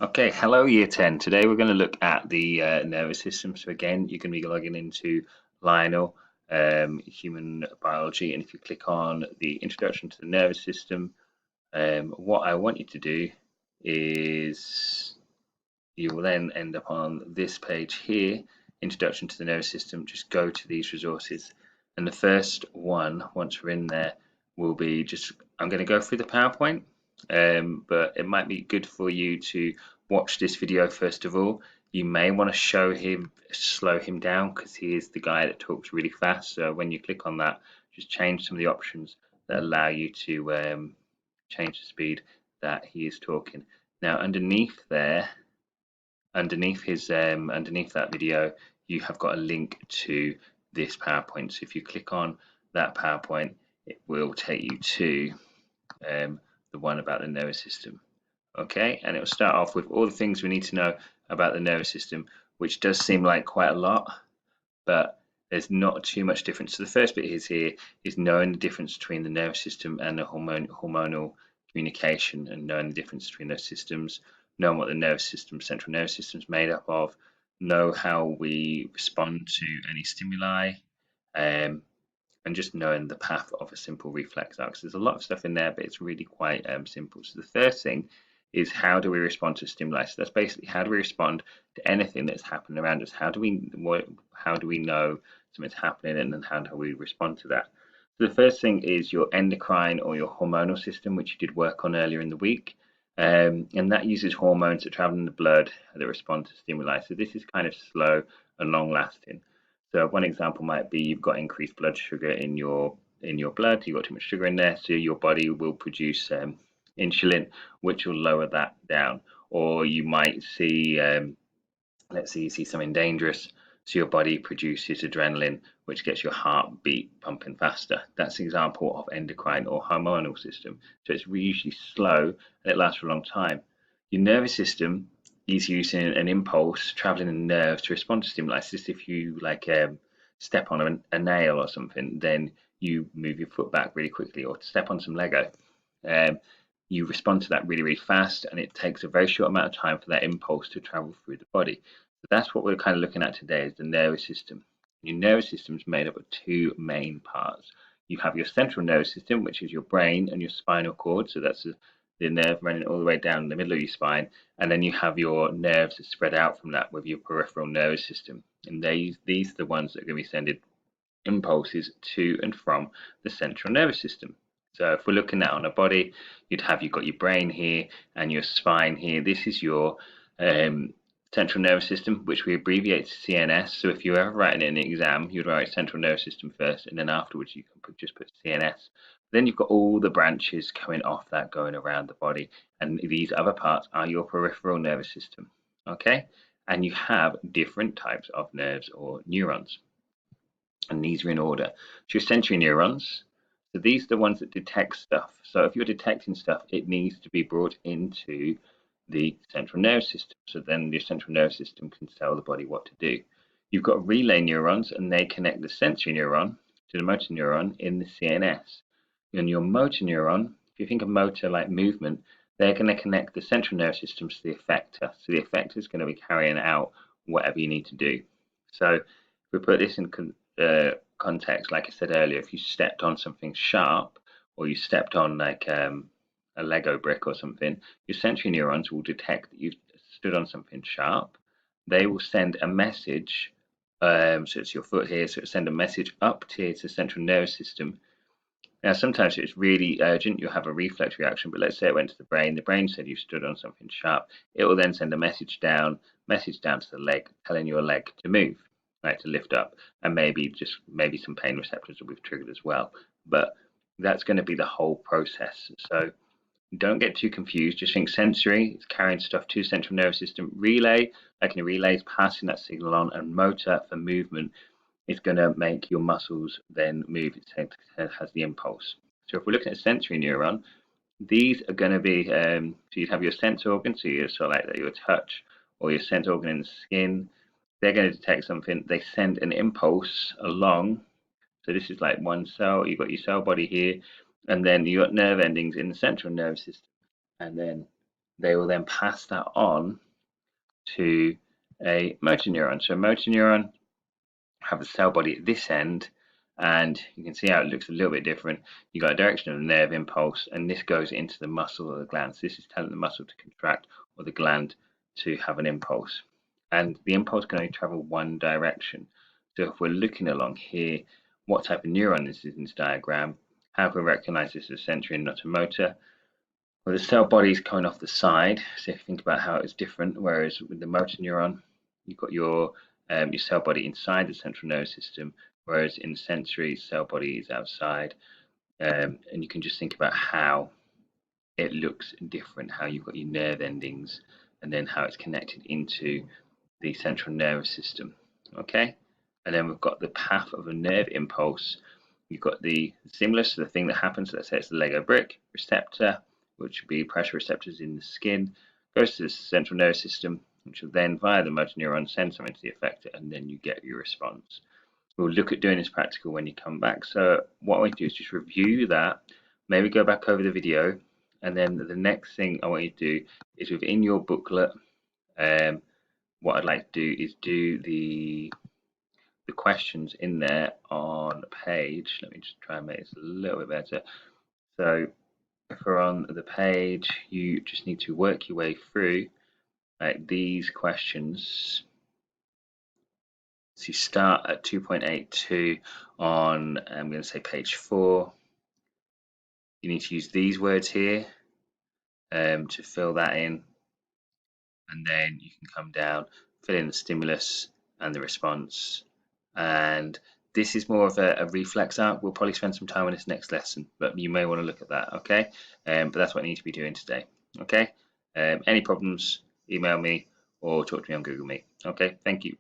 Okay, hello Year 10. Today we're going to look at the nervous system. So again, you're going to be logging into Lionel, Human Biology, and if you click on the Introduction to the Nervous System, what I want you to do is you will then end up on this page here, Introduction to the Nervous System. Just go to these resources. And the first one, once we're in there, will be I'm going to go through the PowerPoint, but it might be good for you to watch this video first of all. You may want to slow him down because he is the guy that talks really fast. So when you click on that, just change some of the options that allow you to change the speed that he is talking. Now, underneath that video, you have got a link to this PowerPoint. So if you click on that PowerPoint, it will take you to the one about the nervous system. Okay, and it will start off with all the things we need to know about the nervous system, which does seem like quite a lot, but there's not too much difference. So the first bit is knowing the difference between the nervous system and the hormonal communication, and knowing the difference between those systems, knowing what the central nervous system is made up of, know how we respond to any stimuli, um, and just knowing the path of a simple reflex arc. So there's a lot of stuff in there, but it's really quite simple. So the first thing is, how do we respond to stimuli? So that's basically, how do we respond to anything that's happening around us? How do we know something's happening, and then how do we respond to that? So the first thing is your endocrine or your hormonal system, which you did work on earlier in the week. And that uses hormones that travel in the blood that respond to stimuli. So this is kind of slow and long lasting. So one example might be, you've got increased blood sugar in your blood. You've got too much sugar in there, so your body will produce insulin, which will lower that down. Or you might see, let's say you see something dangerous, so your body produces adrenaline, which gets your heartbeat pumping faster. That's an example of endocrine or hormonal system. So it's usually slow and it lasts for a long time. Your nervous system is using an impulse traveling in the nerves to respond to stimuli. So just if you step on a nail or something, then you move your foot back really quickly, or step on some Lego. Um, you respond to that really, really fast, and it takes a very short amount of time for that impulse to travel through the body. So that's what we're kind of looking at today, is the nervous system. Your nervous system is made up of two main parts. You have your central nervous system, which is your brain and your spinal cord. So that's the nerve running all the way down the middle of your spine. And then you have your nerves that spread out from that with your peripheral nervous system. And these are the ones that are going to be sending impulses to and from the central nervous system. So if we're looking at on a body, you've got your brain here and your spine here. This is your central nervous system, which we abbreviate to CNS. So if you're ever writing an exam, you'd write central nervous system first, and then afterwards you can just put CNS. Then you've got all the branches coming off that, going around the body, and these other parts are your peripheral nervous system. Okay, and you have different types of nerves or neurons, and these are in order. So your sensory neurons, so these are the ones that detect stuff. So if you're detecting stuff, it needs to be brought into the central nervous system. So then your central nervous system can tell the body what to do. You've got relay neurons, and they connect the sensory neuron to the motor neuron in the CNS. And your motor neuron, if you think of motor like movement, they're going to connect the central nervous system to the effector. So the effector is going to be carrying out whatever you need to do. So if we put this in context, like I said earlier, if you stepped on something sharp, or you stepped on a Lego brick or something, your sensory neurons will detect that you've stood on something sharp. They will send a message. So it's your foot here, so it'll send a message up to the central nervous system. Now, sometimes it's really urgent, you'll have a reflex reaction, but let's say it went to the brain said you stood on something sharp. It will then send a message down to the leg, telling your leg to move, right, to lift up, and maybe some pain receptors will be triggered as well. But that's going to be the whole process. So don't get too confused. Just think sensory, it's carrying stuff to the central nervous system. Relay, like in a relay, is passing that signal on, and motor for movement is going to make your muscles then move. It has the impulse. So if we're looking at a sensory neuron, these are going to be, so you'd have your sense organ, so your touch, or your sense organ in the skin. They're going to detect something. They send an impulse along. So this is like one cell. You've got your cell body here, and then you got nerve endings in the central nervous system, and then they will then pass that on to a motor neuron. So a motor neuron have a cell body at this end, and you can see how it looks a little bit different. You got a direction of the nerve impulse, and this goes into the muscle or the gland. So this is telling the muscle to contract or the gland to have an impulse. And the impulse can only travel one direction. So if we're looking along here, what type of neuron this is in this diagram, how can we recognize this as a sensory and not a motor? Well, the cell body is coming off the side. So if you think about how it's different, whereas with the motor neuron, you've got your cell body inside the central nervous system, whereas in sensory, cell body is outside. And you can just think about how it looks different, how you've got your nerve endings, and then how it's connected into the central nervous system. Okay, and then we've got the path of a nerve impulse. You've got the stimulus, the thing that happens. Let's say it's the Lego brick receptor, which would be pressure receptors in the skin, goes to the central nervous system, which will then, via the motor neuron, send something to the effector, and then you get your response. We'll look at doing this practical when you come back. So what I want you to do is just review that, maybe go back over the video, and then the next thing I want you to do is within your booklet, what I'd like to do is do the questions in there on a page. Let me just try and make this a little bit better. So if we're on the page, you just need to work your way through these questions. So you start at 2.82 on, I'm going to say page 4. You need to use these words here to fill that in. And then you can come down, fill in the stimulus and the response. And this is more of a reflex arc. We'll probably spend some time on this next lesson, but you may want to look at that, okay? But that's what I need to be doing today, okay? Any problems, email me or talk to me on Google Meet. Okay, thank you.